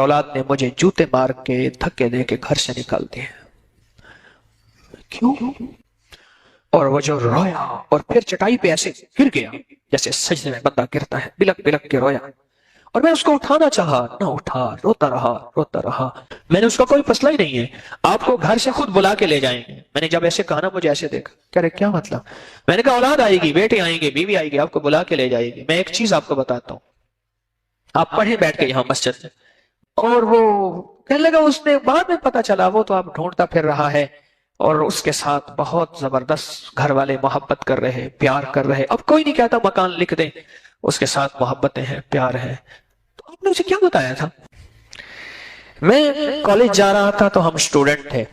औलाद ने मुझे जूते मार के धक्के दे के घर से निकाल दिया। क्यों? और वो जो रोया और फिर चटाई पे ऐसे गिर गया जैसे सजदे में बंदा गिरता है, बिलक बिलक के रोया। और मैं उसको उठाना चाहा, ना उठा, रोता रहा रोता रहा। मैंने उसका कोई मसला ही नहीं है, आपको घर से खुद बुला के ले जाएंगे। मैंने जब ऐसे कहा ना, मुझे ऐसे देखा, कह रहे क्या मतलब? मैंने कहा औलाद आएगी, बेटे आएंगे, बीवी आएगी, आपको बुला के ले जाएगी। मैं एक चीज आपको बताता हूँ, आप पढ़े बैठ के यहाँ मस्जिद में। और वो कहने लगा, उसने बाद में पता चला वो तो आप ढूंढता फिर रहा है, और उसके साथ बहुत जबरदस्त घर वाले मोहब्बत कर रहे, प्यार कर रहे। अब कोई नहीं कहता मकान लिख दे, उसके साथ मोहब्बतें हैं, प्यार है। तो आपने उसे क्या बताया था? मैं कॉलेज जा रहा था तो हम स्टूडेंट थे,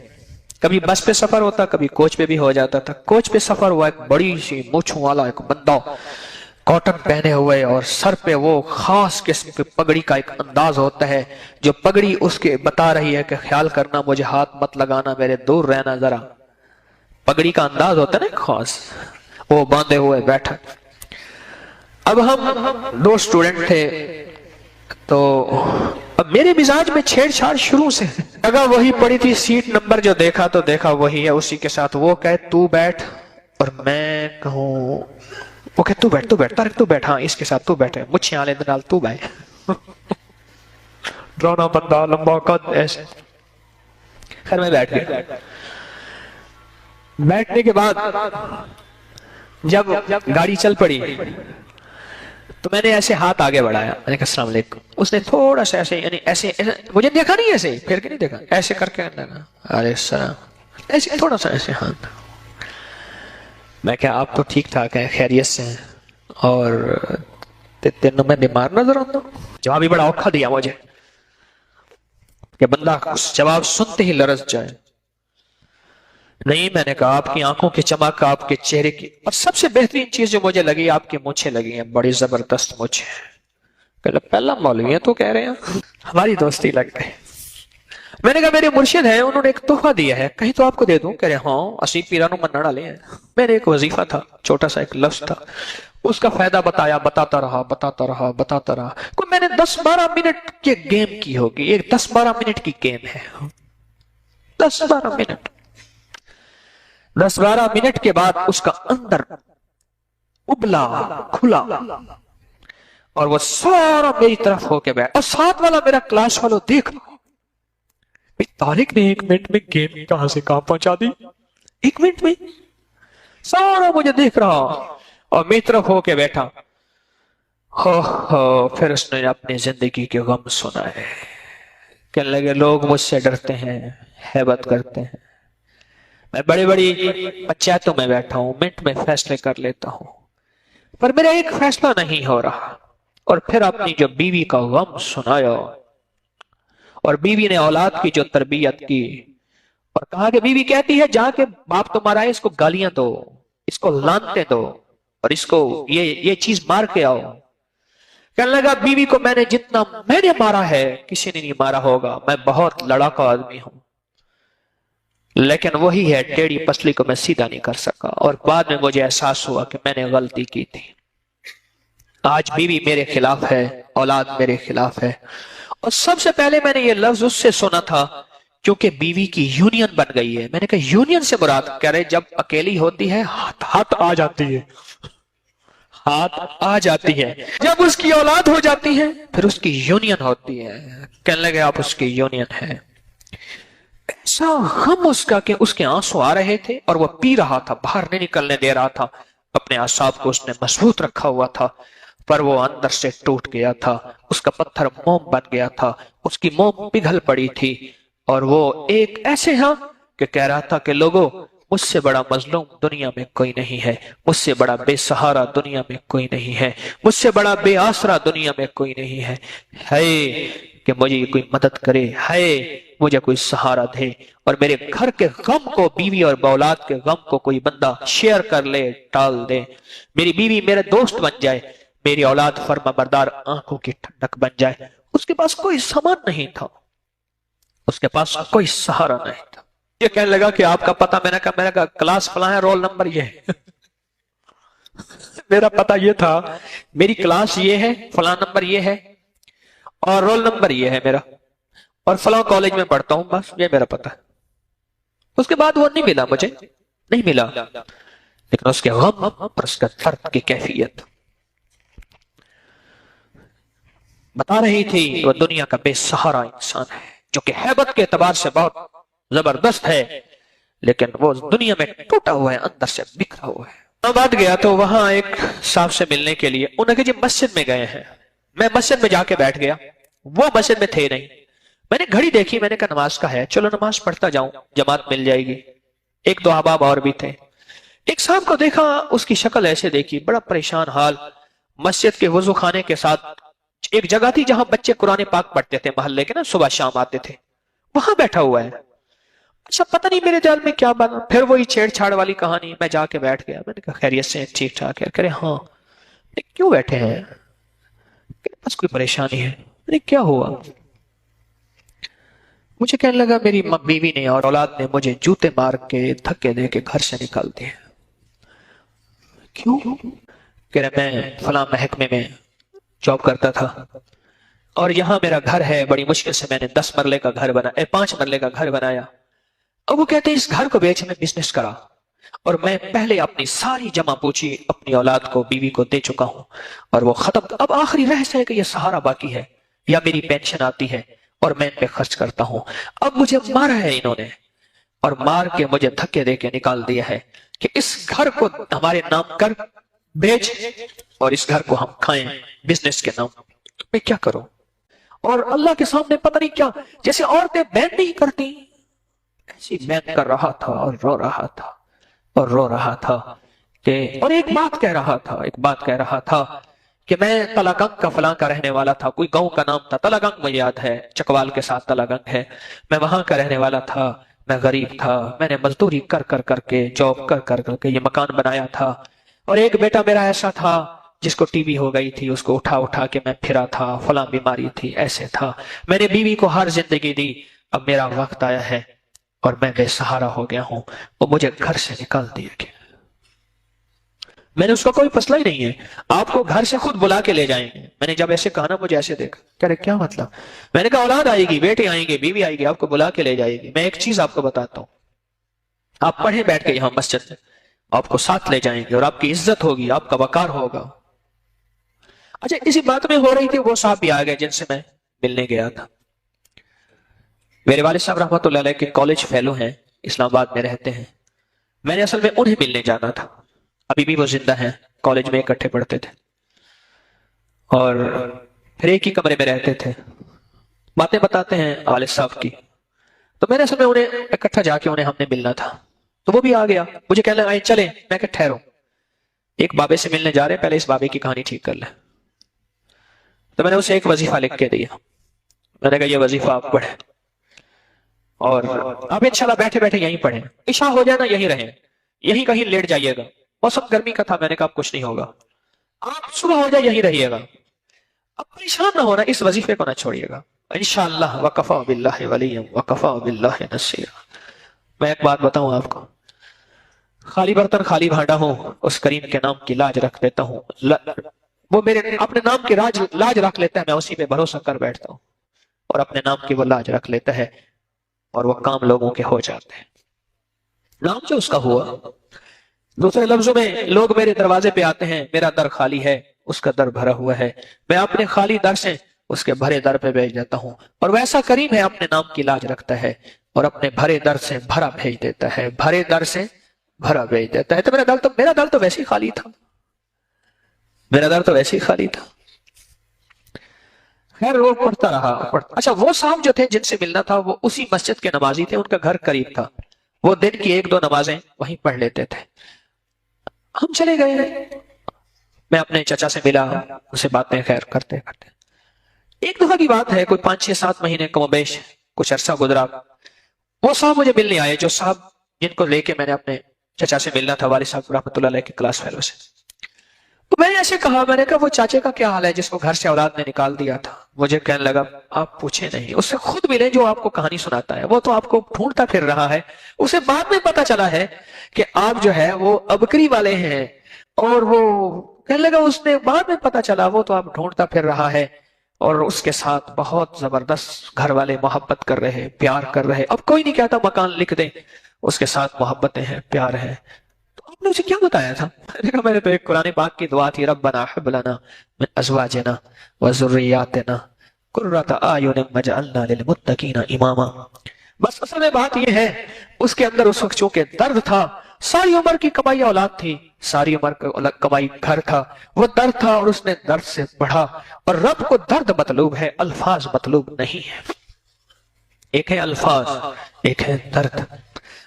कभी बस पे सफर होता, कभी कोच पे भी हो जाता था। कोच पे सफर हुआ, एक बड़ी सी मूंछों वाला एक बंदा, कॉटन पहने हुए, और सर पे वो खास किस्म की पगड़ी का एक अंदाज होता है, जो पगड़ी उसके बता रही है कि ख्याल करना, मुझे हाथ मत लगाना, मेरे दूर रहना जरा। पगड़ी का अंदाज होता है ना खास, वो बांधे हुए बैठा। अब हम दो स्टूडेंट थे, तो अब मेरे मिजाज में छेड़छाड़ शुरू से। जगह वही पड़ी थी, सीट नंबर जो देखा तो देखा वही है, उसी के साथ वो कहे तू बैठ, और मैं कहूं, वो कहे तू बैठ, तू बैठ, तारिक तू बैठ, हाँ इसके साथ तू बैठे, मुझे आले दराल तू बैठ। ड्रोना बंदा, लंबा कद, ऐसे। खैर मैं बैठ गया। बैठने के बाद जब गाड़ी चल पड़ी तो मैंने ऐसे हाथ आगे बढ़ाया, मैंने कहा अस्सलाम वालेकुम। उसने थोड़ा सा ऐसे, यानी ऐसे, मुझे देखा नहीं, ऐसे फिर के नहीं देखा, ऐसे करके अरे सलाम, ऐसे थोड़ा सा ऐसे हाथ। मैं क्या आप तो ठीक ठाक है, खैरियत से हैं, और तेनों मैं बीमार नजर आता हूं? जवाब ही बड़ा औखा दिया मुझे कि बंदा जवाब सुनते ही लरस जाए। नहीं, मैंने कहा आपकी आंखों की चमक, आपके चेहरे की, और सबसे बेहतरीन चीज जो मुझे लगी, आपकी मूंछें लगी हैं, बड़ी जबरदस्त मूंछें। पहला मौलवी है तो कह रहे हैं, हमारी दोस्ती लग गई। मैंने कहा मेरे मुर्शिद हैं, उन्होंने एक तोहफा दिया है, कहीं तो आपको दे दूं? कह रहे हाँ, असी पीरानों मन्ना डाले हैं। मैंने एक वजीफा था, छोटा सा एक लफ्ज था, उसका फायदा बताया, बताता रहा बताता रहा बताता रहा। कोई मैंने 10-12 मिनट के गेम की होगी, एक 10-12 मिनट की गेम है, 10-12 मिनट। 10-12 मिनट के बाद उसका अंदर उबला खुला, और वो सारा मेरी तरफ होके बैठ, और साथ वाला मेरा क्लास वालों देख, तारिक ने 1 मिनट में गेम कहां से कहां पहुंचा दी, 1 मिनट में सारा मुझे देख रहा, और मेरी तरफ होके बैठा। हो फिर उसने अपनी जिंदगी के गम सुनाए। कहने लगे लोग मुझसे डरते हैं, हैबत करते हैं, मैं बड़ी बड़ी पंचायतों में बैठा हूं, मिनट में फैसले कर लेता हूं, पर मेरा एक फैसला नहीं हो रहा। और फिर अपनी जो बीवी का गम सुनाया, और बीवी ने औलाद की जो तरबियत की, और कहा कि बीवी कहती है जहां के बाप तुम्हारा है, इसको गालियां दो, इसको लानते दो, और इसको ये चीज मार के आओ। कहने लगा बीवी को जितना मैंने मारा है किसी ने नहीं मारा होगा, मैं बहुत लड़ाका आदमी हूं, लेकिन वही है टेढ़ी पसली को मैं सीधा नहीं कर सका। और बाद में मुझे एहसास हुआ कि मैंने गलती की थी। आज बीवी मेरे खिलाफ है, औलाद मेरे खिलाफ है। और सबसे पहले मैंने ये लफ्ज उससे सुना था क्योंकि बीवी की यूनियन बन गई है। मैंने कहा यूनियन से मुराद कह रहे, जब अकेली होती है हाथ आ जाती है, हाथ आ जाती है, जब उसकी औलाद हो जाती है फिर उसकी यूनियन होती है। कहने लगे आप उसकी यूनियन है। ऐसा हम उसका कि उसके आंसू आ रहे थे और वो पी रहा था, बाहर नहीं निकलने दे रहा था, अपने आसाब को उसने मजबूत रखा हुआ था, पर वो अंदर से टूट गया था, उसका पत्थर मोम बन गया था, उसकी मोम पिघल पड़ी थी। और वो एक ऐसे हाँ कि कह रहा था कि लोगों, मुझसे बड़ा मजलूम दुनिया में कोई नहीं है, मुझसे बड़ा बेसहारा दुनिया में कोई नहीं है, मुझसे बड़ा बेआसरा दुनिया में कोई नहीं है कि मुझे कोई मदद करे, मुझे कोई सहारा दे, और मेरे घर के गम को, बीवी और औलाद के गम को कोई बंदा शेयर कर ले, टाल दे। मेरी बीवी मेरे दोस्त बन जाए, मेरी औलाद फर्माबरदार आंखों की ठंडक बन जाए। उसके पास कोई सामान नहीं था, उसके पास कोई सहारा नहीं था। ये कहने लगा कि आपका पता, मैंने कहा क्लास फला है, रोल नंबर ये है। मेरा पता ये था, मेरी क्लास ये है, फला नंबर ये है, और रोल नंबर ये है मेरा। اور फलां कॉलेज में पढ़ता हूं, बस ये मेरा पता है। उसके बाद वो नहीं मिला, मुझे नहीं मिला, लेकिन उसके गम और उसका दर्द की कैफियत बता रही थी। वो दुनिया का बेसहारा इंसान है जो कि हैबत के एतबार से बहुत जबरदस्त है, लेकिन वो दुनिया में टूटा हुआ है, अंदर से बिखरा हुआ है। बाद गया तो वहां एक साहब से मिलने के लिए, उन्होंने कहा जी मस्जिद में गए हैं। मैं मस्जिद में जाके बैठ गया, वो मस्जिद में थे नहीं। मैंने घड़ी देखी, मैंने कहा नमाज का है, चलो नमाज पढ़ता जाऊं, जमात मिल जाएगी। एक दो अहबाब और भी थे। एक साहब को देखा, उसकी शक्ल ऐसे देखी, बड़ा परेशान हाल, मस्जिद के वजू खाने के साथ एक जगह थी जहां बच्चे कुरान पाक पढ़ते थे, मोहल्ले के ना, सुबह शाम आते थे, वहां बैठा हुआ है। अच्छा, पता नहीं मेरे ख्याल में क्या बना, फिर वही छेड़छाड़ वाली कहानी। मैं जाके बैठ गया, मैंने कहा खैरियत से, ठीक ठाक है? कह रहे हाँ। क्यों बैठे हैं? बस कोई परेशानी है। मैंने क्या हुआ? मुझे कहने लगा मेरी बीवी ने और औलाद ने मुझे जूते मार के धक्के दे के घर से निकाल दिए। क्यों? कह रहे मैं फलां महकमे में जॉब करता था और यहाँ मेरा घर है, बड़ी मुश्किल से मैंने 10 मरले का घर बनाया, 5 मरले का घर बनाया। अब वो कहते हैं इस घर को बेच में बिजनेस करा और मैं पहले अपनी सारी जमा पूंजी अपनी औलाद को, बीवी को दे चुका हूं और वो खत्म। अब आखिरी रहस्य है कि ये सहारा बाकी है या मेरी पेंशन आती है और मैं इन पे खर्च करता हूं। अब मुझे मारा है इन्होंने और मार के मुझे धक्के दे के निकाल दिया है कि इस घर को हमारे नाम कर, बेच और इस घर को हम खाएं बिजनेस के नाम। तो मैं क्या करूं? और अल्लाह के सामने पता नहीं क्या, जैसे औरतें बैन नहीं करती, ऐसी बैन कर रहा था और रो रहा था और रो रहा था कि, और एक बात कह रहा था कि मैं तलागंग का फलां का रहने वाला था, कोई गांव का नाम था तलागंग, मुझे याद है, चकवाल के साथ तलागंग है, मैं वहां का रहने वाला था, मैं गरीब था, मैंने मजदूरी कर कर करके, जॉब कर कर करके ये मकान बनाया था। और एक बेटा मेरा ऐसा था जिसको टीबी हो गई थी, उसको उठा उठा के मैं फिरा था, फलां बीमारी थी, ऐसे था। मैंने बीवी को हर जिंदगी दी, अब मेरा वक्त आया है और मैं बेसहारा हो गया हूं, वो मुझे घर से निकाल दिया गया। मैंने उसका कोई फसला ही नहीं है, आपको घर से खुद बुला के ले जाएंगे। मैंने जब ऐसे कहा ना, मुझे ऐसे देखा, कह रहे क्या मतलब? मैंने कहा औलाद आएगी, बेटे आएंगे, बीवी आएगी, आपको बुला के ले जाएगी। मैं एक चीज आपको बताता हूं, आप पढ़े बैठ के यहां मस्जिद में, आपको साथ ले जाएंगे और आपकी इज्जत होगी, आपका वकार होगा। अच्छा, इसी बात में हो रही थी, वो साहब भी आ गए जिनसे मैं मिलने गया था। मेरे वालिद साहब रहमतुल्लाह अलैह के कॉलेज फेलो हैं, इस्लामाबाद में रहते हैं। मैंने असल में उन्हें मिलने जाना था, अभी भी वो जिंदा हैं, कॉलेज में इकट्ठे पढ़ते थे और फिर एक ही कमरे में रहते थे। बातें बताते हैं वालिद साहब की, तो मैंने असल में उन्हें इकट्ठा जाके उन्हें हमने मिलना था, तो वो भी आ गया। मुझे कहने लगा चले, मैं कहा ठहरो, एक बाबे से मिलने जा रहे, पहले इस बाबे की कहानी ठीक कर ले। तो मैंने उसे एक वजीफा लिख के दिया, मैंने कहा ये वजीफा आप पढ़े और आप इंशाल्लाह बैठे बैठे यहीं पढ़े, इशा हो जाए ना यहीं रहे, यहीं कहीं लेट जाइएगा। मौसम गर्मी का था, मैंने कहा कुछ नहीं होगा, आप सुबह हो जाए यहीं रहिएगा, अब परेशान ना होना, इस वजीफे को ना छोड़िएगा, इंशाअल्लाह वकफा बिल्लाहि वलिय्यन वकफा बिल्लाहि नसीरा। मैं एक बात बताऊं आपको, खाली बर्तन खाली भांडा हो, उस करीम के नाम की लाज रख देता हूं, वो मेरे अपने नाम की लाज रख लेता है, मैं उसी पे भरोसा कर बैठता हूं और अपने नाम की वो लाज रख लेता है और वो काम लोगों के हो जाते हैं। नाम जो उसका हुआ, दूसरे लफ्जों में लोग मेरे दरवाजे पे आते हैं, मेरा दर खाली है, उसका दर भरा हुआ है, मैं अपने खाली दर से उसके भरे दर पे भेज देता हूं और वैसा करीम है, अपने नाम की लाज रखता है और अपने भरे दर से भरा भेज देता है, भरे दर से भरा भेज देता है। तो मेरा दर तो वैसे ही खाली था, मेरा दर तो वैसे ही खाली था। खैर वो पढ़ता रहा, अच्छा, वो साहब जो थे जिनसे मिलना था, वो उसी मस्जिद के नमाजी थे, उनका घर करीब था, वो दिन की 1-2 नमाजें वहीं पढ़ लेते थे। हम चले गए, मैं अपने चचा से मिला, उसे बातें खैर करते करते एक दफा की बात है, कोई 5-6-7 महीने कमोबेश कुछ अरसा गुजरा, वो साहब मुझे मिलने आए, जो साहब जिनको लेके मैंने अपने चचा से मिलना था, वालिद साहब रहमतुल्लाह अलैह के क्लास फेलो से। तो मैंने ऐसे कहा, मैंने कहा वो चाचे का क्या हाल है जिसको घर से औलाद ने निकाल दिया था? मुझे कहने लगा आप पूछे नहीं, उससे खुद मिले जो आपको कहानी सुनाता है, वो तो आपको ढूंढता फिर रहा है, उसे बाद में पता चला है कि आप जो है वो अबकरी वाले हैं, और वो कहने लगा उसने बाद में पता चला वो तो आप ढूंढता फिर रहा है, اور اس کے ساتھ بہت زبردست گھر والے محبت کر رہے، پیار کر رہے. اب کوئی نہیں کہتا مکان لکھ دیں، اس کے ساتھ محبتیں ہیں، پیار ہے. تو آپ نے اسے کیا بتایا تھا؟ میں نے تو ایک قرآن پاک کی دعا تھی، ربنا حب لنا من ازواجنا وذریاتنا قرۃ اعین واجعلنا للمتقین اماما. بس اصل میں بات یہ ہے، اس کے اندر اس وقت چونکہ درد تھا، ساری عمر کی کمائی اولاد تھی، ساری عمر کی کمائی گھر تھا، وہ درد تھا اور اس نے درد سے پڑھا. اور رب کو درد مطلوب ہے، الفاظ مطلوب نہیں ہے. ایک ہے الفاظ، ایک ہے درد.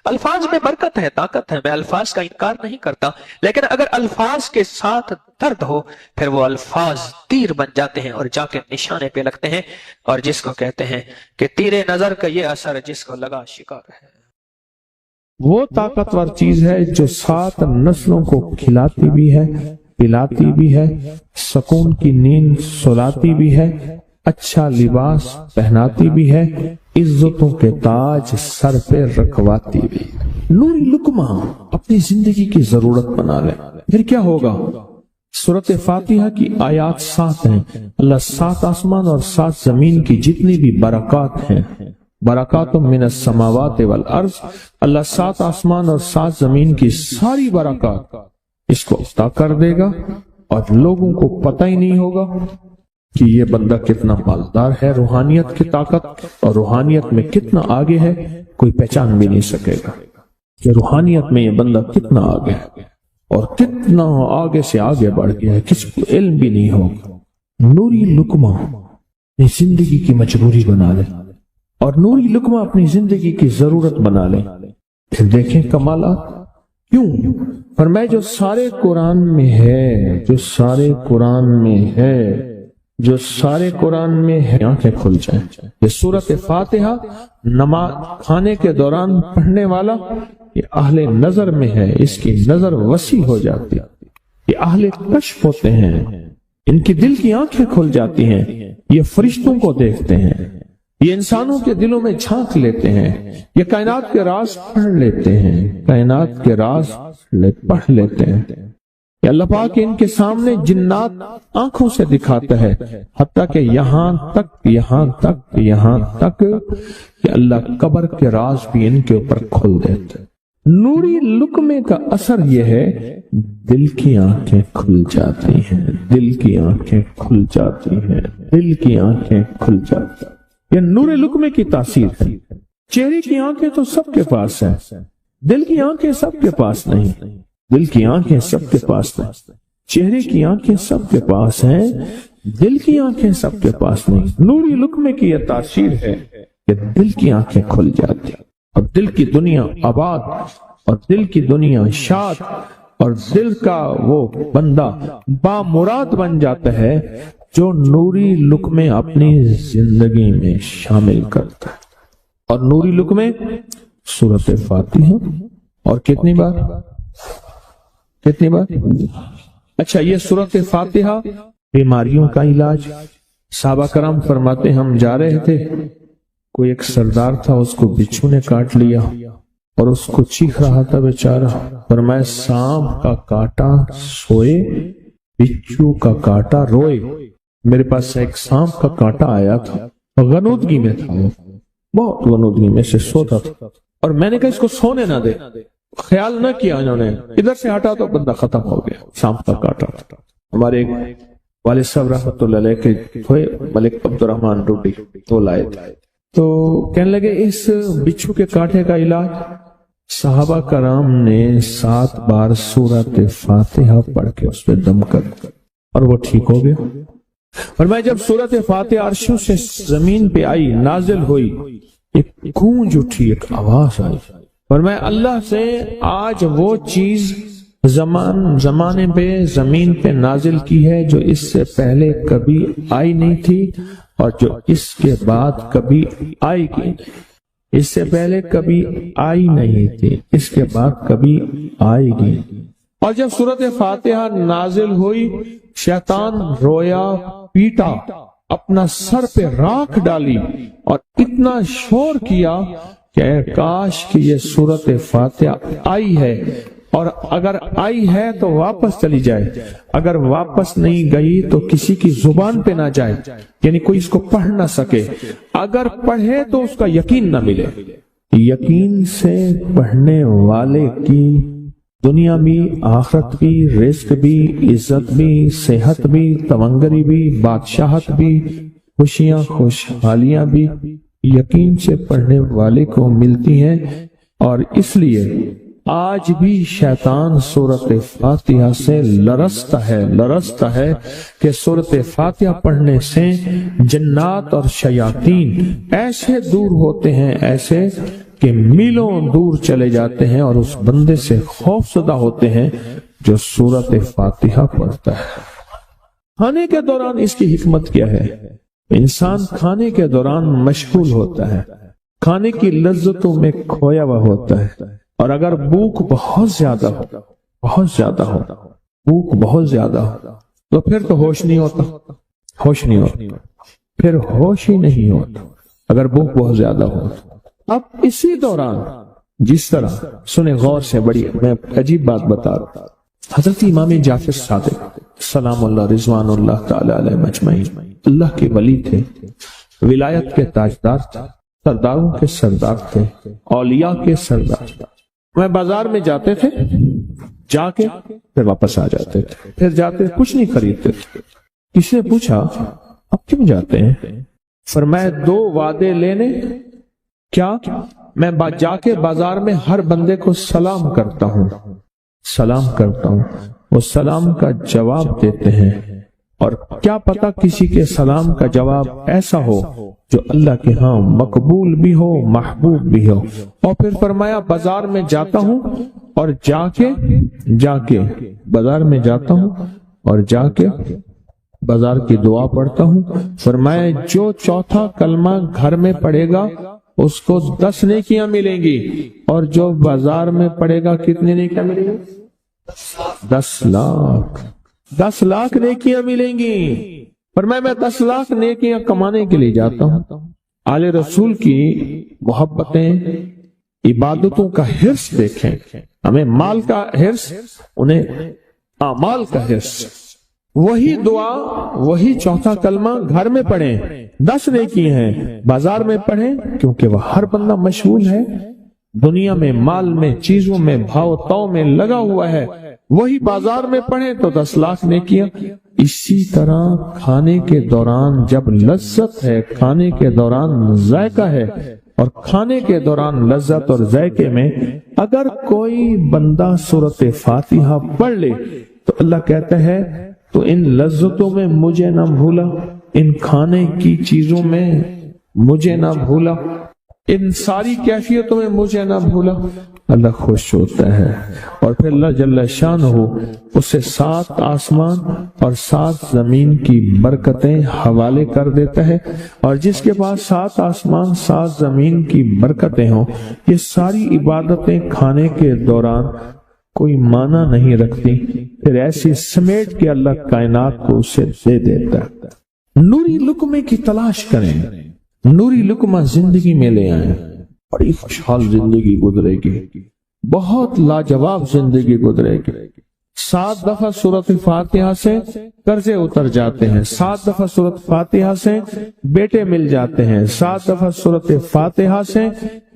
الفاظ میں برکت ہے، طاقت ہے، میں الفاظ کا انکار نہیں کرتا، لیکن اگر الفاظ کے ساتھ درد ہو پھر وہ الفاظ تیر بن جاتے ہیں اور جا کے نشانے پہ لگتے ہیں، اور جس کو کہتے ہیں کہ تیر نظر کا یہ اثر جس کو لگا شکار ہے. وہ طاقتور چیز ہے جو 7 نسلوں کو کھلاتی بھی ہے، پلاتی بھی ہے، سکون کی نیند سلاتی بھی ہے، اچھا لباس پہناتی بھی ہے، عزتوں کے تاج سر پہ رکھواتی بھی. نوری لقمہ اپنی زندگی کی ضرورت بنا لے، پھر کیا ہوگا؟ سورۃ فاتحہ کی آیات 7 ہیں. اللہ 7 آسمان اور 7 زمین کی جتنی بھی برکات ہیں، برکات من السماوات والارض، اللہ 7 آسمان اور 7 زمین کی ساری برکات اس کو عطا کر دے گا، اور لوگوں کو پتہ ہی نہیں ہوگا کہ یہ بندہ کتنا مالدار ہے. روحانیت کی طاقت اور روحانیت میں کتنا آگے ہے، کوئی پہچان بھی نہیں سکے گا کہ روحانیت میں یہ بندہ کتنا آگے ہے اور کتنا آگے سے آگے بڑھ گیا ہے، کسی کو علم بھی نہیں ہوگا. نوری لقمہ اپنی زندگی کی مجبوری بنا لے اور نوری لقمہ اپنی زندگی کی ضرورت بنا لے، پھر دیکھیں کمالات. کیوں؟ فرمائے جو سارے قرآن میں ہے، جو سارے قرآن میں ہے، جو سارے قرآن میں ہے، آنکھیں کھل جائیں. یہ سورۃ فاتحہ نماز کھانے کے دوران پڑھنے والا یہ اہل نظر میں ہے، اس کی نظر وسیع ہو جاتی ہے. یہ اہل کشف ہوتے ہیں، ان کی دل کی آنکھیں کھل جاتی ہیں، یہ فرشتوں کو دیکھتے ہیں، یہ انسانوں کے دلوں میں جھانک لیتے ہیں، یہ کائنات کے راز پڑھ لیتے ہیں، کائنات کے راز پڑھ لیتے ہیں. کہ اللہ پاک ان کے سامنے جنات آنکھوں سے دکھاتا ہے، حتیٰ کہ یہاں تک کہ اللہ قبر کے راز بھی ان کے اوپر کھول دیتے ہیں. نوری لقمے کا اثر یہ ہے، دل کی آنکھیں کھل جاتی ہیں، دل کی آنکھیں کھل جاتی ہیں، دل کی آنکھیں کھل جاتی ہیں. یہ نور لقمے کی تاثیر ہے. چہرے کی آنکھیں تو سب کے پاس ہیں، دل کی آنکھیں سب کے پاس نہیں. دل کی آنکھیں سب کے پاس نہیں، چہرے کی آنکھیں سب کے پاس ہیں، دل کی آنکھیں سب کے پاس نہیں. نوری لقمے کی یہ تاثیر ہے کہ دل کی آنکھیں کھل جاتی ہیں اور دل کی دنیا آباد اور دل کی دنیا شاد اور دل کا وہ بندہ بامراد بن جاتا ہے جو نوری لقمے اپنی زندگی میں شامل کرتا ہے. اور نوری لقمے سورۃ فاتحہ اور کتنی بار؟ اچھا، یہ سورۃ فاتحہ بیماریوں کا علاج. صحابہ کرام فرماتے ہم جا رہے تھے، کوئی ایک سردار تھا، اس کو بچھو نے کاٹ لیا اور اس کو چیخ رہا تھا بیچارہ. فرمایا سانپ کا کاٹا سوئے، بچھو کا کاٹا روئے. میرے پاس ایک سانپ کا کاٹا آیا تھا، غنودگی میں تھا، بہت غنودگی میں سے سوتا تھا، اور میں نے کہا اس کو سونے نہ دے. خیال نہ کیا انہوں نے، ادھر سے ہٹا تو بندہ ختم ہو گیا، سانپ کا کاٹا. ہمارے ایک والد صاحب رحمۃ اللہ علیہ کے تھے ملک عبد الرحمن ڈوڈی، وہ لائے تو کہنے لگے اس بچھو کے کاٹے کا علاج صحابہ کرام نے 7 بار سورۃ فاتحہ پڑھ کے اس پہ دم کر اور وہ ٹھیک ہو گیا. فرمایا جب سورۃ فاتحہ عرشوں سے زمین پہ آئی، نازل ہوئی، ایک گونج اٹھی، ایک آواز آئی. فرمایا اللہ سے آج وہ چیز زمانے پہ زمین پہ نازل کی ہے جو اس سے پہلے کبھی آئی نہیں تھی اور جو اس کے بعد کبھی آئے گی. اس سے پہلے کبھی آئی نہیں تھی، اس کے بعد کبھی آئے گی. اور جب سورۃ فاتحہ نازل ہوئی، شیطان رویا، پیٹا، اپنا سر پہ راکھ ڈالی اور اتنا شور کیا کہ کاش کہ یہ سورۃ فاتحہ آئی ہے اور اگر آئی ہے تو واپس چلی جائے، اگر واپس نہیں گئی تو کسی کی زبان پہ نہ جائے، یعنی کوئی اس کو پڑھ نہ سکے، اگر پڑھے تو اس کا یقین نہ ملے۔ یقین سے پڑھنے والے کی دنیا بھی، آخرت بھی، رزق بھی، عزت بھی، صحت بھی، تونگری بھی، بادشاہت بھی، خوشیاں خوشحالیاں بھی یقین سے پڑھنے والے کو ملتی ہیں۔ اور اس لیے آج بھی شیطان سورۃ فاتحہ سے لرزتا ہے کہ سورۃ فاتحہ پڑھنے سے جنات اور شیاطین ایسے دور ہوتے ہیں، ایسے کہ میلوں دور چلے جاتے ہیں، اور اس بندے سے خوف زدہ ہوتے ہیں جو سورۃ فاتحہ پڑھتا ہے۔ کھانے کے دوران اس کی حکمت کیا ہے؟ انسان کھانے کے دوران مشغول ہوتا ہے، کھانے کی لذتوں میں کھویا ہوا ہوتا ہے، اور اگر بھوک بہت زیادہ ہو بھوک بہت زیادہ ہو تو پھر تو ہوش نہیں ہوتا، پھر ہوش ہی نہیں ہوتا اگر بھوک بہت زیادہ ہو۔ اب اسی دوران جس طرح سنیں غور سے، بڑی میں عجیب بات بتا رہا ہوں، حضرت امام جعفر صادق سلام اللہ رضوان اللہ تعالی علیہ مجمعین اللہ کے ولی تھے، ولایت کے تاجدار تھے، سرداروں کے سردار تھے، اولیاء کے سردار تھے۔ میں بازار میں جاتے تھے، جا کے پھر واپس آ جاتے تھے، پھر جاتے کچھ نہیں خریدتے تھے۔ کسی نے پوچھا اب کیوں جاتے ہیں؟ فرمایا 2 وعدے لینے، کیا میں جا کے بازار میں ہر بندے کو سلام کرتا ہوں، وہ سلام کا جواب دیتے ہیں، اور کیا پتا کسی کے سلام کا جواب ایسا ہو جو اللہ کے ہاں مقبول بھی ہو، محبوب بھی ہو۔ اور پھر فرمایا بازار میں جاتا ہوں اور جا کے بازار میں جاتا ہوں اور جا کے بازار کی دعا پڑھتا ہوں۔ فرمایا جو چوتھا کلمہ گھر میں پڑھے گا اس کو 10 نیکیاں ملیں گی، اور جو بازار میں پڑھے گا کتنی نیکیاں ملیں گی؟ 10 لاکھ نیکیاں ملیں گی۔ پر میں 10 لاکھ نیکیاں کمانے کے لیے جاتا ہوں۔ آل رسول کی محبتیں، عبادتوں کا حرص دیکھیں، ہمیں مال کا حرص، انہیں اعمال کا حرص۔ وہی دعا، وہی چوتھا کلمہ گھر میں پڑھیں، 10 نیکی ہیں، بازار میں پڑھیں کیونکہ وہ ہر بندہ مشغول ہے، دنیا میں، مال میں، چیزوں میں، بھاؤ تاؤ میں لگا ہوا ہے، وہی بازار میں پڑھیں تو 10 لاکھ نیکیاں۔ اسی طرح کھانے کے دوران جب لذت ہے، کھانے کے دوران ذائقہ ہے، اور کھانے کے دوران لذت اور ذائقے میں اگر کوئی بندہ سورۃ فاتحہ پڑھ لے تو اللہ کہتا ہے تو ان لذتوں میں مجھے نہ بھولا، ان کھانے کی چیزوں میں مجھے نہ بھولا، ان ساری کیفیتوں میں مجھے نہ بھولا۔ اللہ خوش ہوتا ہے، اور پھر اللہ جل شانہ اسے 7 آسمان اور 7 زمین کی برکتیں حوالے کر دیتا ہے، اور جس کے پاس 7 آسمان 7 زمین کی برکتیں ہوں، یہ ساری عبادتیں کھانے کے دوران کوئی معنی نہیں رکھتی، پھر ایسی سمیٹ کے اللہ کائنات کو اسے دے دیتا ہے۔ نوری لقمے کی تلاش کریں، نوری لقمہ زندگی میں لے آئیں، بڑی خوشحال زندگی گزرے گی، بہت لاجواب زندگی گزرے گی۔ 7 دفعہ سورۃ فاتحہ سے قرضے اتر جاتے ہیں، 7 دفعہ سورۃ فاتحہ سے بیٹے مل جاتے ہیں، 7 دفعہ سورۃ فاتحہ سے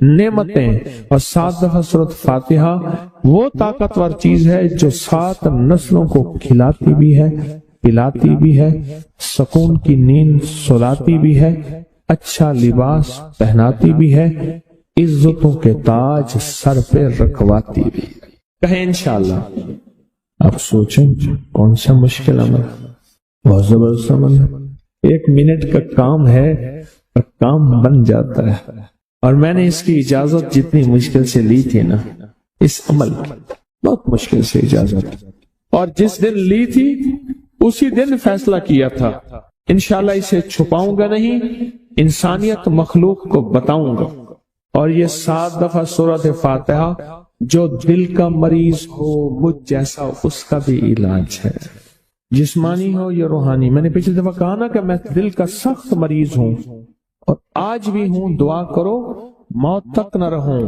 نعمتیں، اور 7 دفعہ سورۃ فاتحہ وہ طاقتور چیز ہے جو 7 نسلوں کو کھلاتی بھی ہے، پلاتی بھی ہے، سکون کی نیند سلاتی بھی ہے، اچھا لباس پہناتی بھی ہے، عزتوں کے تاج سر پہ رکھواتی بھی۔ کہیں انشاءاللہ۔ آپ سوچیں کون سا مشکل عمل، بہت زبردست عمل ہے، 1 منٹ کا کام ہے اور کام بن جاتا ہے۔ اور میں نے اس کی اجازت جتنی مشکل سے لی تھی نا، اس عمل بہت مشکل سے اجازت، اور جس دن لی تھی اسی دن فیصلہ کیا تھا انشاءاللہ اسے چھپاؤں گا نہیں، انسانیت مخلوق کو بتاؤں گا۔ اور یہ 7 دفعہ سورۃ فاتحہ جو دل کا مریض ہو مجھ جیسا اس کا بھی علاج ہے، جسمانی ہو یا روحانی۔ میں نے پچھلی دفعہ کہا نا کہ میں دل کا سخت مریض ہوں اور آج بھی ہوں، دعا کرو موت تک نہ رہوں،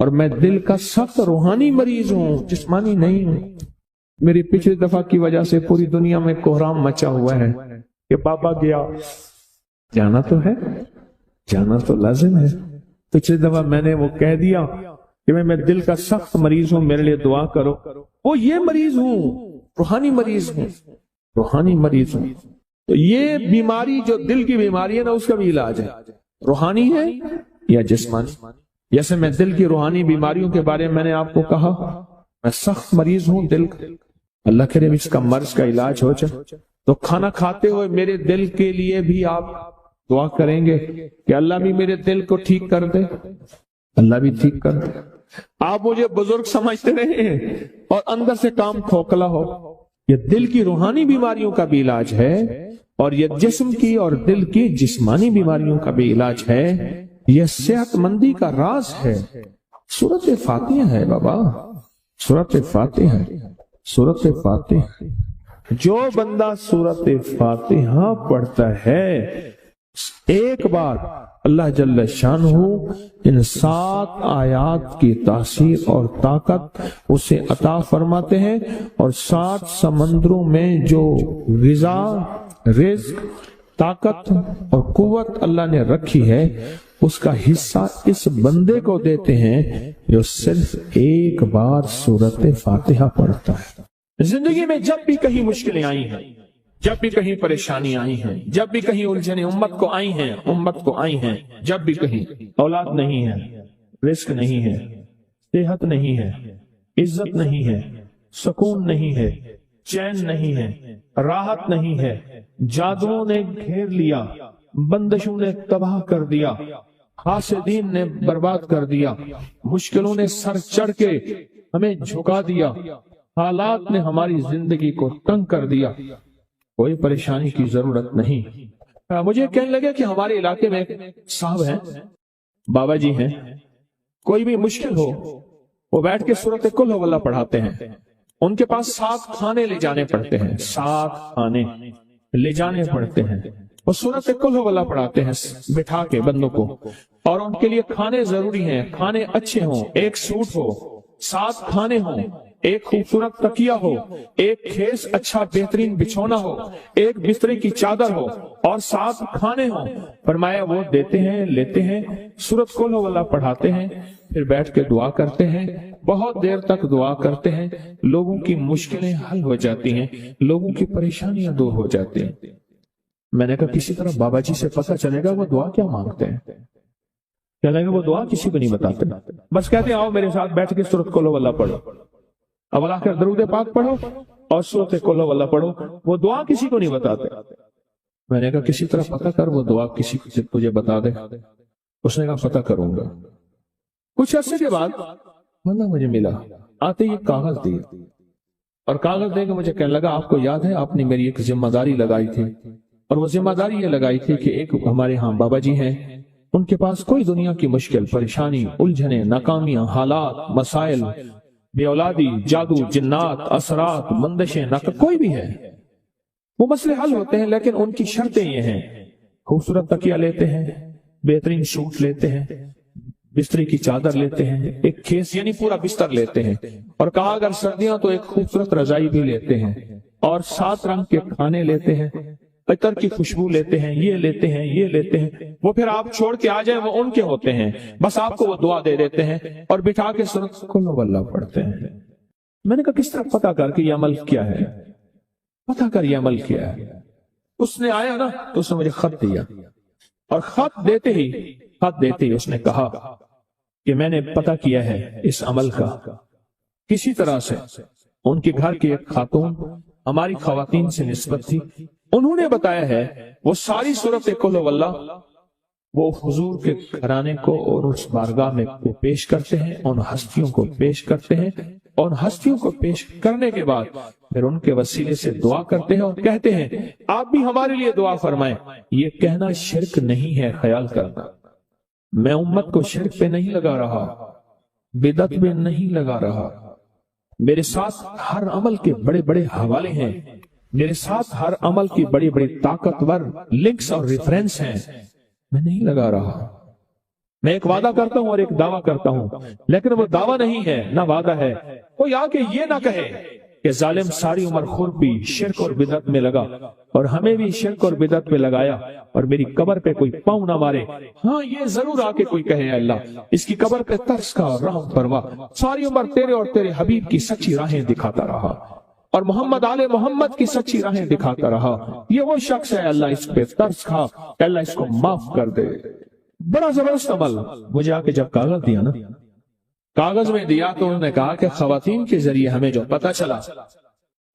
और मैं दिल का सख्त रूहानी मरीज हूं, जिस्मानी नहीं हूं। मेरी पिछली दफा की वजह से पूरी दुनिया में कोहराम मचा हुआ है कि बाबा गया, जाना तो है, जाना तो लाजिम है। पिछली दफा मैंने वो कह दिया कि मैं दिल का सख्त मरीज हूं, मेरे लिए दुआ करो। वो ये मरीज हूं, रूहानी मरीज हूं, रूहानी मरीज हूं। तो ये बीमारी जो दिल की बीमारी है ना, उसका भी इलाज है, रूहानी है या जिस्मानी। जैसे मैं दिल की रूहानी बीमारियों के बारे में मैंने आपको कहा, मैं सख्त मरीज हूं दिल का, अल्लाह करे इसका मर्ज का इलाज हो जाए। तो खाना खाते हुए मेरे दिल के लिए भी आप दुआ करेंगे कि अल्लाह भी मेरे दिल को ठीक कर दे, अल्लाह भी ठीक कर दे। आप मुझे बुजुर्ग समझते रहे और अंदर से काम खोखला हो। ये दिल की रूहानी बीमारियों का भी इलाज है और ये जिस्म की और दिल की जिस्मानी बीमारियों का भी इलाज है। यह सेहतमंदी का राज है। सूरत फातिहा है बाबा, सूरत फातिहा, सूरत फातिहा। जो बंदा सूरत फातिहा पढ़ता है, एक बार अल्लाह जल्ल शानहू इन 7 आयात की तासीर और ताकत उसे अता फरमाते हैं और 7 समंदरों में जो गिज़ा, रिज़्क, ताकत और कुव्वत अल्लाह ने रखी है, उसका हिस्सा इस बंदे को देते हैं जो सिर्फ एक बार सूरत फातिहा पढ़ता है। जिंदगी में जब भी कहीं मुश्किलें आई हैं, जब भी कहीं परेशानी आई है, जब भी कहीं उलझने उम्मत को आई हैं, उम्मत को आई हैं, जब भी कहीं औलाद नहीं है, रिस्क नहीं है, सेहत नहीं है, इज्जत नहीं है, सुकून नहीं है, चैन नहीं है, राहत नहीं है, जादुओं ने घेर लिया, बंदिशों ने तबाह कर दिया, हासिदीन ने बर्बाद कर दिया, मुश्किलों ने सर चढ़ के हमें झुका दिया, हालात ने हमारी जिंदगी को तंग कर दिया। कोई परेशानी की जरूरत नहीं। मुझे कहने लगे कि हमारे इलाके में साहब हैं, बाबा जी हैं, कोई भी मुश्किल हो वो बैठ के सूरत कुल हुवल्लाह पढ़ाते हैं। उनके पास 7 खाने ले जाने पड़ते हैं, 7 खाने ले जाने पड़ते हैं। वो सूरत कुल हुवल्लाह पढ़ाते हैं बिठा के बंदों को, और उनके लिए खाने जरूरी हैं। खाने अच्छे हों, एक सूट हो, 7 खाने हों, एक खूबसूरत तकिया हो, एक खेस अच्छा बेहतरीन बिछौना हो, एक बिस्तरे की चादर हो और 7 खाने हो। फरमाया वो देते हैं, लेते हैं, सूरत कुल हुवल्लाह पढ़ाते हैं, फिर बैठ के दुआ करते हैं, बहुत देर तक दुआ करते हैं। लोगों की मुश्किलें हल हो जाती हैं, लोगों की परेशानियां दूर हो जाती हैं। मैंने कहा किसी तरह बाबा जी से पता चलेगा वो दुआ क्या मांगते हैं। क्या लगे वो दुआ किसी को नहीं बताते, बस कहते हैं आओ मेरे साथ बैठ के सूरत कुल हुवल्लाह पढ़ो, अब आखिर दरूद पाक पढ़ो और सूरत कुल हुवल्लाह पढ़ो। वो दुआ किसी को नहीं बताते। मैंने कहा किसी तरह पता कर वो दुआ किसी को तुझे बता दे। उसने कहा पता करूंगा। कुछ अर्से के बाद वरना मुझे मिला, आते ही कागज दिए और कागज देकर मुझे कहने लगा आपको याद है आपने मेरी एक जिम्मेदारी लगाई थी, और वो जिम्मेदारी ये लगाई थी कि एक हमारे यहाँ बाबा जी हैं, उनके पास कोई दुनिया की मुश्किल, परेशानी, उलझने, नाकामियां, हालात, मसाइल, बेऔलादी, जादू, जिन्नात, असरात, बंदिशें, नाक कोई भी है, वो मसले हल होते हैं। लेकिन उनकी शर्तें ये हैं, खूबसूरत तकिया लेते हैं, बेहतरीन सूट लेते हैं, बिस्तरे की चादर लेते हैं, एक खेस यानी पूरा बिस्तर लेते हैं, और कहा अगर सर्दियां तो एक खूबसूरत रजाई भी लेते हैं, और 7 रंग के खाने लेते हैं, अतर की खुशबू लेते हैं, ये लेते हैं, ये लेते हैं। वो फिर आप छोड़ के आ जाए वो उनके होते हैं, बस आपको वो दुआ दे देते हैं और बिठा के सूरत कुल हुवल्लाह पढ़ते हैं। मैंने कहा किस तरह पता कर कि ये अमल क्या है, पता कर ये अमल क्या है। उसने आया ना तो उसने मुझे खत दिया, और खत देते ही उसने कहा कि मैंने पता किया है इस अमल का। किसी तरह से उनके घर की एक खातून हमारी खवातीन से निस्बत थी, उन्होंने बताया है वो सारी सूरत कुल हुवल्लाह वो हुजूर के घराने को और उस बारगाह में को पेश करते हैं, उन हस्तियों को पेश करते हैं, और हस्तियों को पेश करने के बाद फिर उनके वसीले से दुआ करते हैं और कहते हैं आप भी हमारे लिए दुआ फरमाएं। ये कहना शिरक नहीं है, ख्याल करना। मैं उम्मत को शिरक पे नहीं लगा रहा, बिदअत में नहीं लगा रहा। मेरे साथ हर अमल के बड़े बड़े हवाले हैं, मेरे साथ हर अमल की बड़ी बड़ी ताकतवर लिंक्स और रेफरेंस हैं। मैं नहीं लगा रहा, मैं एक वादा करता हूं और एक दावा करता हूं, लेकिन वो दावा नहीं है ना वादा है। कोई आके ये ना कहे कि जालिम सारी उम्र खुरपी शिर्क और बिदअत में लगा और हमें भी शिर्क और बिदअत में लगाया और मेरी कब्र पे कोई पाँव ना मारे। हाँ, ये जरूर आके कोई कहे अल्लाह इसकी कब्र पे तरस का और रहम फरमा, सारी उम्र तेरे और तेरे हबीब की सच्ची राहें दिखाता रहा और मोहम्मद आले मोहम्मद की सच्ची राहें दिखाता रहा। ये वो शख्स है, अल्लाह इस पे तरस खा, अल्लाह इसको माफ कर दे। बड़ा जबरदस्त अमल। मुझे आके जब कागज दिया ना, कागज में दिया तो उन्होंने कहा कि खवातीन के जरिए हमें जो पता चला,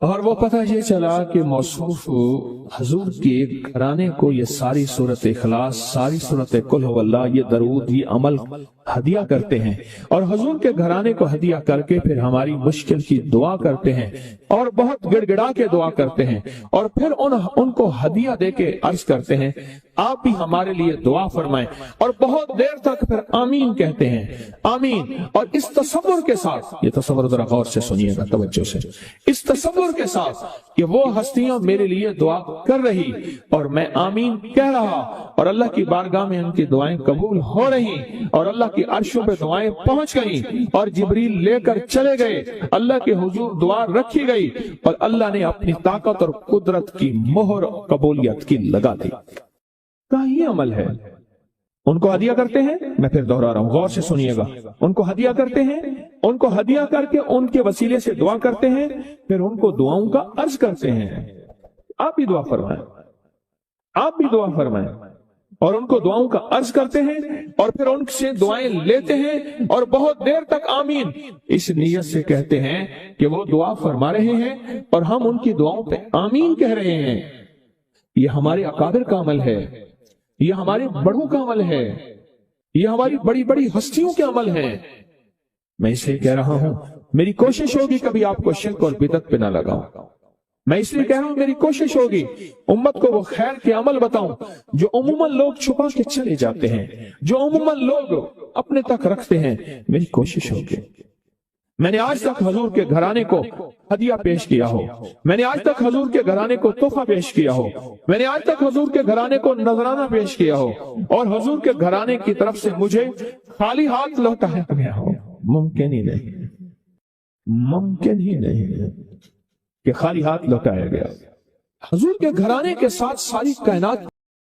और वो पता ये चला कि मौसूफ हजूर के घराने को ये सारी सूरत इखलास, सारी सूरत कुल हुवल्लाह, ये दरूद, ये अमल हदिया करते हैं और हजूर के घराने को हदिया करके फिर हमारी मुश्किल की दुआ करते हैं और बहुत गिड़गिड़ा के दुआ करते हैं और फिर उनको हदिया दे के अर्ज करते हैं आप भी हमारे लिए दुआ फरमाएं, और बहुत देर तक फिर आमीन कहते हैं, आमीन। और इस तसव्वुर के साथ, ये तसव्वुर जरा गौर से सुनिएगा तवज्जो से, इस तसव्वुर के साथ कि वो हस्तियां मेरे लिए दुआ कर रही और मैं आमीन कह रहा और अल्लाह की बारगाह में उनकी दुआएं कबूल हो रही और अल्लाह की अर्शों पे दुआएं पहुंच गई और जिब्रील लेकर चले गए, अल्लाह के हुजूर दुआ रखी गई और अल्लाह ने अपनी ताकत और कुदरत की मोहर कबूलियत की लगा दी। का ये अमल है। उनको हदिया करते हैं, मैं फिर दोहरा रहा हूं, गौर से सुनिएगा, उनको हदिया करते हैं, उनको हदिया करके उनके वसीले से दुआ करते हैं, फिर उनको दुआओं का अर्ज करते हैं आप भी दुआ फरमाएं, आप भी दुआ फरमाएं, और उनको दुआओं का अर्ज करते हैं और फिर उनसे दुआएं लेते हैं और बहुत देर तक आमीन इस नीयत से कहते हैं कि वो दुआ फरमा रहे हैं और हम उनकी दुआओं पे आमीन कह रहे हैं। ये हमारे अकाबिर का अमल है, ये हमारे बड़ों का अमल है, ये हमारी बड़ी बड़ी हस्तियों के अमल है। मैं इसलिए कह रहा हूं, मेरी कोशिश होगी कभी आपको शिर्क और बिदअत पे ना लगाऊं। मैं इसलिए कह रहा हूं, मेरी कोशिश होगी उम्मत को वो खैर के अमल बताऊं जो उम्मन लोग छुपा के चले जाते हैं, जो उम्मन लोग अपने तक रखते हैं। मेरी कोशिश होगी, मैंने आज तक हजूर के घराने को हदिया पेश किया हो, मैंने आज तक हजूर के घराने को तोहफा पेश किया हो, मैंने आज तक हजूर के घराने को नजराना पेश किया हो और हजूर के घराने की तरफ से मुझे खाली हाथ लौटाया गया हो। मुमकिन ही नहीं, मुमकिन ही नहीं कि खाली हाथ लौटाया गया। हजूर के घराने के साथ सारी कायनात